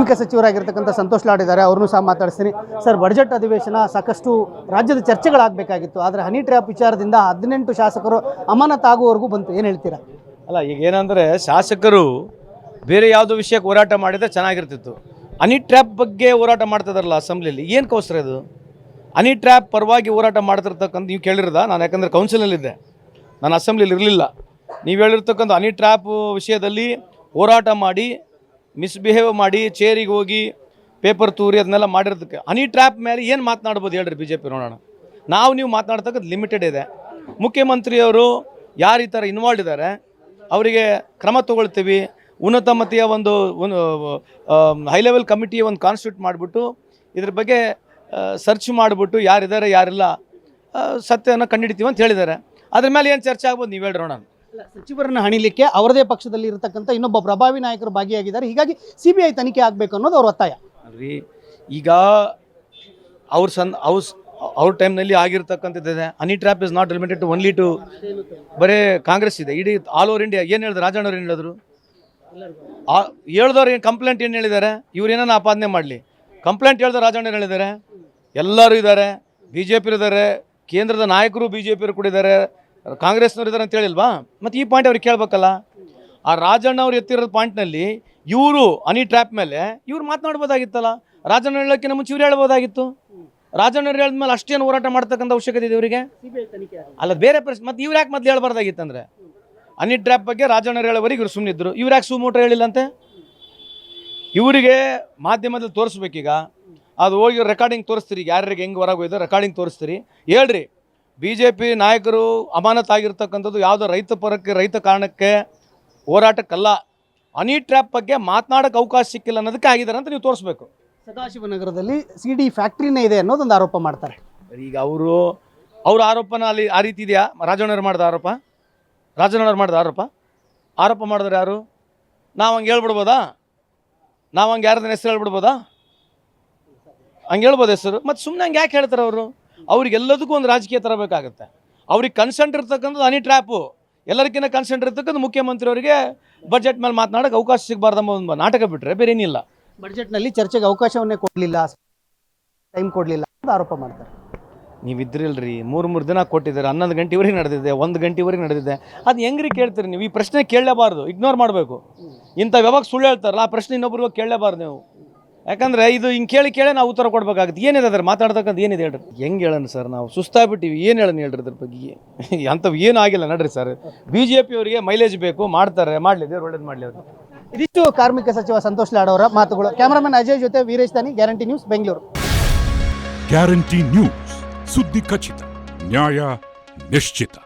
ಕಾರ್ಮಿಕ ಸಚಿವರಾಗಿರ್ತಕ್ಕಂಥ ಸಂತೋಷ್ ಲಾಡ್ ಇದ್ದಾರೆ, ಅವ್ರನ್ನೂ ಸಹ ಮಾತಾಡಿಸ್ತೀನಿ. ಸರ್, ಬಜೆಟ್ ಅಧಿವೇಶನ ಸಾಕಷ್ಟು ರಾಜ್ಯದ ಚರ್ಚೆಗಳಾಗಬೇಕಾಗಿತ್ತು, ಆದರೆ ಹನಿ ಟ್ರ್ಯಾಪ್ ವಿಚಾರದಿಂದ 18 ಶಾಸಕರು ಅಮಾನತಾಗುವವರೆಗೂ ಬಂತು. ಏನು ಹೇಳ್ತೀರಾ? ಅಲ್ಲ, ಈಗ ಏನಂದರೆ ಶಾಸಕರು ಬೇರೆ ಯಾವುದೋ ವಿಷಯಕ್ಕೆ ಹೋರಾಟ ಮಾಡಿದರೆ ಚೆನ್ನಾಗಿರ್ತಿತ್ತು. ಹನಿ ಟ್ರ್ಯಾಪ್ ಬಗ್ಗೆ ಹೋರಾಟ ಮಾಡ್ತಿದಾರಲ್ಲ ಅಸೆಂಬ್ಲಿಯಲ್ಲಿ, ಏನು ಕೋಸ್ತರ ಇದು? ಹನಿ ಟ್ರ್ಯಾಪ್ ಪರವಾಗಿ ಹೋರಾಟ ಮಾಡ್ತಿರ್ತಕ್ಕಂಥ ನೀವು ಕೇಳಿರೋದ? ನಾನು ಯಾಕಂದರೆ ಕೌನ್ಸಿಲಲ್ಲಿದ್ದೆ, ನಾನು ಅಸೆಂಬ್ಲಿಯಲ್ಲಿ ಇರಲಿಲ್ಲ. ನೀವು ಹೇಳಿರ್ತಕ್ಕಂಥ ಹನಿ ಟ್ರ್ಯಾಪ್ ವಿಷಯದಲ್ಲಿ ಹೋರಾಟ ಮಾಡಿ ಮಿಸ್ಬಿಹೇವ್ ಮಾಡಿ ಚೇರಿಗೆ ಹೋಗಿ ಪೇಪರ್ ತೂರಿ ಅದನ್ನೆಲ್ಲ ಮಾಡಿರೋದಕ್ಕೆ ಹನಿ ಟ್ರ್ಯಾಪ್ ಮೇಲೆ ಏನು ಮಾತನಾಡ್ಬೋದು ಹೇಳ್ರಿ ಬಿ ಜೆ ಪಿ? ನೋಡೋಣ. ನೀವು ಮಾತನಾಡ್ತಕ್ಕಂಥ ಲಿಮಿಟೆಡ್ ಇದೆ. ಮುಖ್ಯಮಂತ್ರಿಯವರು ಯಾರು ಈ ಥರ ಇನ್ವಾಲ್ವ್ ಇದ್ದಾರೆ ಅವರಿಗೆ ಕ್ರಮ ತಗೊಳ್ತೀವಿ. ಉನ್ನತ ಮತೀಯ ಒಂದು ಹೈ ಲೆವೆಲ್ ಕಮಿಟಿ ಒಂದು ಕಾನ್ಸ್ಟಿಟ್ಯೂಟ್ ಮಾಡಿಬಿಟ್ಟು ಇದ್ರ ಬಗ್ಗೆ ಸರ್ಚ್ ಮಾಡಿಬಿಟ್ಟು ಯಾರಿದ್ದಾರೆ ಯಾರಿಲ್ಲ ಸತ್ಯವನ್ನು ಕಂಡುಹಿಡಿತೀವಿ ಅಂತ ಹೇಳಿದ್ದಾರೆ. ಅದ್ರ ಮೇಲೆ ಏನು ಚರ್ಚೆ ಆಗ್ಬೋದು ನೀವು ಹೇಳ್ರಿ ನೋಡೋಣ. ಸಚಿವರನ್ನು ಹಣಿಲಿಕ್ಕೆ ಅವರದೇ ಪಕ್ಷದಲ್ಲಿ ಇರತಕ್ಕಂಥ ಇನ್ನೊಬ್ಬ ಪ್ರಭಾವಿ ನಾಯಕರು ಭಾಗಿಯಾಗಿದ್ದಾರೆ, ಹೀಗಾಗಿ CBI ತನಿಖೆ ಆಗಬೇಕು ಅನ್ನೋದು ಅವ್ರ ಒತ್ತಾಯ. ಅಲ್ರಿ, ಈಗ ಅವ್ರ ಟೈಮ್ನಲ್ಲಿ ಆಗಿರ್ತಕ್ಕಂಥದ್ದಿದೆ. Honey trap is not limited to only to ಬರೇ ಕಾಂಗ್ರೆಸ್ ಇದೆ, ಇಡೀ ಆಲ್ ಓವರ್ ಇಂಡಿಯಾ. ಏನು ಹೇಳಿದ್ರು ರಾಜಣ್ಣವ್ರು? ಏನು ಹೇಳಿದ್ರು? ಹೇಳ್ದವ್ರು ಏನು ಕಂಪ್ಲೇಂಟ್ ಏನು ಹೇಳಿದ್ದಾರೆ? ಇವ್ರು ಏನಾನ ಆಪಾದನೆ ಮಾಡಲಿ, ಕಂಪ್ಲೇಂಟ್ ಹೇಳ್ದವ್ರು ರಾಜಣ್ಣ ಹೇಳಿದ್ದಾರೆ. ಎಲ್ಲರೂ ಇದ್ದಾರೆ, BJP ಇದ್ದಾರೆ, ಕೇಂದ್ರದ ನಾಯಕರು BJP ಕೂಡ ಇದ್ದಾರೆ, ಕಾಂಗ್ರೆಸ್ನವ್ರು ಇದ್ದಾರೆ ಅಂತ ಹೇಳಿಲ್ವಾ? ಮತ್ತು ಈ ಪಾಯಿಂಟ್ ಅವ್ರಿಗೆ ಕೇಳಬೇಕಲ್ಲ. ಆ ರಾಜಣ್ಣ ಅವ್ರು ಎತ್ತಿರೋ ಪಾಯಿಂಟ್ನಲ್ಲಿ ಇವರು ಹನಿ ಟ್ರ್ಯಾಪ್ ಮೇಲೆ ಇವ್ರು ಮಾತನಾಡ್ಬೋದಾಗಿತ್ತಲ್ಲ. ರಾಜಣ್ಣ ಹೇಳೋಕ್ಕಿಂತ ಮುಂಚೆ ಇವ್ರು ಹೇಳ್ಬೋದಾಗಿತ್ತು. ರಾಜಣ್ಣವ್ರು ಹೇಳಿದ್ಮೇಲೆ ಅಷ್ಟೇನು ಹೋರಾಟ ಮಾಡ್ತಕ್ಕಂಥ ಅವಶ್ಯಕತೆ ಇದೆ ಇವರಿಗೆ? ಅಲ್ಲ, ಬೇರೆ ಪ್ರಶ್ನೆ. ಮತ್ತು ಇವ್ರು ಯಾಕೆ ಮೊದಲು ಹೇಳ್ಬಾರ್ದಾಗಿತ್ತಂದರೆ ಹನಿ ಟ್ರ್ಯಾಪ್ ಬಗ್ಗೆ ರಾಜಣ್ಣವ್ರು ಹೇಳೋವರೆಗೆ ಇವ್ರು ಸುಮ್ಮನಿದ್ರು. ಇವ್ರು ಯಾಕೆ ಸುಮೋಟೋ ಹೇಳಿಲ್ಲಂತೆ? ಇವರಿಗೆ ಮಾಧ್ಯಮದಲ್ಲಿ ತೋರಿಸ್ಬೇಕೀಗ. ಅದು ಹೋಗಿ ರೆಕಾರ್ಡಿಂಗ್ ತೋರಿಸ್ತೀರಿ, ಯಾರಿಗೆ ಹೆಂಗೆ ಹೊರಗೆ ಹೋಯ್ತು ರೆಕಾರ್ಡಿಂಗ್ ತೋರಿಸ್ತೀರಿ. ಹೇಳ್ರಿ, BJP ನಾಯಕರು ಅಮಾನತಾಗಿರ್ತಕ್ಕಂಥದ್ದು ಯಾವುದೋ ರೈತ ಪರಕ್ಕೆ ರೈತ ಕಾರಣಕ್ಕೆ ಹೋರಾಟಕ್ಕಲ್ಲ, ಹನಿ ಟ್ರ್ಯಾಪ್ ಬಗ್ಗೆ ಮಾತನಾಡೋಕ್ಕೆ ಅವಕಾಶ ಸಿಕ್ಕಿಲ್ಲ ಅನ್ನೋದಕ್ಕೆ ಆಗಿದ್ದಾರೆ ಅಂತ ನೀವು ತೋರಿಸ್ಬೇಕು. ಸದಾಶಿವನಗರದಲ್ಲಿ CD ಫ್ಯಾಕ್ಟ್ರಿನೇ ಇದೆ ಅನ್ನೋದೊಂದು ಆರೋಪ ಮಾಡ್ತಾರೆ. ಈಗ ಅವ್ರ ಆರೋಪನ ಅಲ್ಲಿ ಆ ರೀತಿ ಇದೆಯಾ? ರಾಜಣ್ಣವ್ರು ಮಾಡಿದ ಆರೋಪ ಮಾಡಿದ್ರೆ ಯಾರು? ನಾವು ಹಂಗೆ ಹೇಳ್ಬಿಡ್ಬೋದಾ? ನಾವು ಹಂಗೆ ಯಾರದನ್ನ ಹೆಸರು ಹೇಳ್ಬಿಡ್ಬೋದಾ? ಹಂಗೆ ಹೇಳ್ಬೋದು ಹೆಸರು. ಮತ್ತು ಸುಮ್ಮನೆ ಹಂಗೆ ಯಾಕೆ ಹೇಳ್ತಾರೆ ಅವರು? ಅವ್ರಿಗೆಲ್ಲದಕ್ಕೂ ಒಂದು ರಾಜಕೀಯ ತರಬೇಕಾಗುತ್ತೆ. ಅವ್ರಿಗೆ ಕನ್ಸೆಂಟ್ ಇರ್ತಕ್ಕಂಥದ್ದು ಹನಿ ಟ್ರ್ಯಾಪು. ಎಲ್ಲರಿಗಿಂತ ಕನ್ಸೆಂಟ್ ಇರ್ತಕ್ಕಂಥ ಮುಖ್ಯಮಂತ್ರಿಯವರಿಗೆ ಬಜೆಟ್ ಮೇಲೆ ಮಾತನಾಡೋಕೆ ಅವಕಾಶ ಸಿಗಬಾರ್ದಮ್ಮ ಒಂದು ನಾಟಕ ಬಿಟ್ಟರೆ ಬೇರೆ ಏನಿಲ್ಲ. ಬಜೆಟ್ನಲ್ಲಿ ಚರ್ಚೆಗೆ ಅವಕಾಶವನ್ನೇ ಕೊಡಲಿಲ್ಲ, ಟೈಮ್ ಕೊಡಲಿಲ್ಲ ಅಂತ ಆರೋಪ ಮಾಡ್ತಾರೆ. ನೀವು ಇದ್ರಿಲ್ರಿ, 3 ದಿನ ಕೊಟ್ಟಿದ್ದಾರೆ, 11 ಗಂಟೆವರೆಗೆ ನಡೆದಿದೆ, 1 ಗಂಟೆವರೆಗೆ ನಡೆದಿದೆ. ಅದು ಹೆಂಗ್ರಿ ಕೇಳ್ತೀರಿ ನೀವು? ಈ ಪ್ರಶ್ನೆ ಕೇಳಲೇಬಾರ್ದು, ಇಗ್ನೋರ್ ಮಾಡಬೇಕು. ಇಂಥ ಯಾವಾಗ ಸುಳ್ಳು ಹೇಳ್ತಾರಲ್ಲ ಆ ಪ್ರಶ್ನೆ ಇನ್ನೊಬ್ರಿಗೆ ಕೇಳಲೇಬಾರ್ದು ನೀವು. ಯಾಕಂದರೆ ಇದು ಹಿಂಗೆ ಕೇಳಿ ನಾವು ಉತ್ತರ ಕೊಡಬೇಕಾಗುತ್ತೆ. ಏನಿದೆ ಅದ್ರ ಮಾತಾಡ್ತಕ್ಕಂಥ ಏನಿದೆ ಹೇಳ್ರಿ? ಹೆಂಗೆ ಹೇಳೋಣ ಸರ್? ನಾವು ಸುಸ್ತಾಗ್ಬಿಟ್ಟಿವಿ, ಏನು ಹೇಳೋಣ ಹೇಳ್ರಿ ಅದ್ರ ಬಗ್ಗೆ? ಅಂಥವು ಏನೂ ಆಗಿಲ್ಲ ನಡ್ರಿ ಸರ್. BJP ಅವರಿಗೆ ಮೈಲೇಜ್ ಬೇಕು, ಮಾಡ್ತಾರೆ, ಮಾಡಲಿ, ದೇವ್ರು ಒಳ್ಳೇದು ಮಾಡಲಿ ಅವರು. ಇದಿಷ್ಟು ಕಾರ್ಮಿಕ ಸಚಿವ ಸಂತೋಷ್ ಲಾಡ್ ಅವರ ಮಾತುಗಳು. ಕ್ಯಾಮರಾಮನ್ ಅಜಯ್ ಜೊತೆ ವೀರೇಶ್ ದಾನಿ, guarantee news, Bengaluru. Guarantee news, ಸುದ್ದಿ ಖಚಿತ, ನ್ಯಾಯ ನಿಶ್ಚಿತ.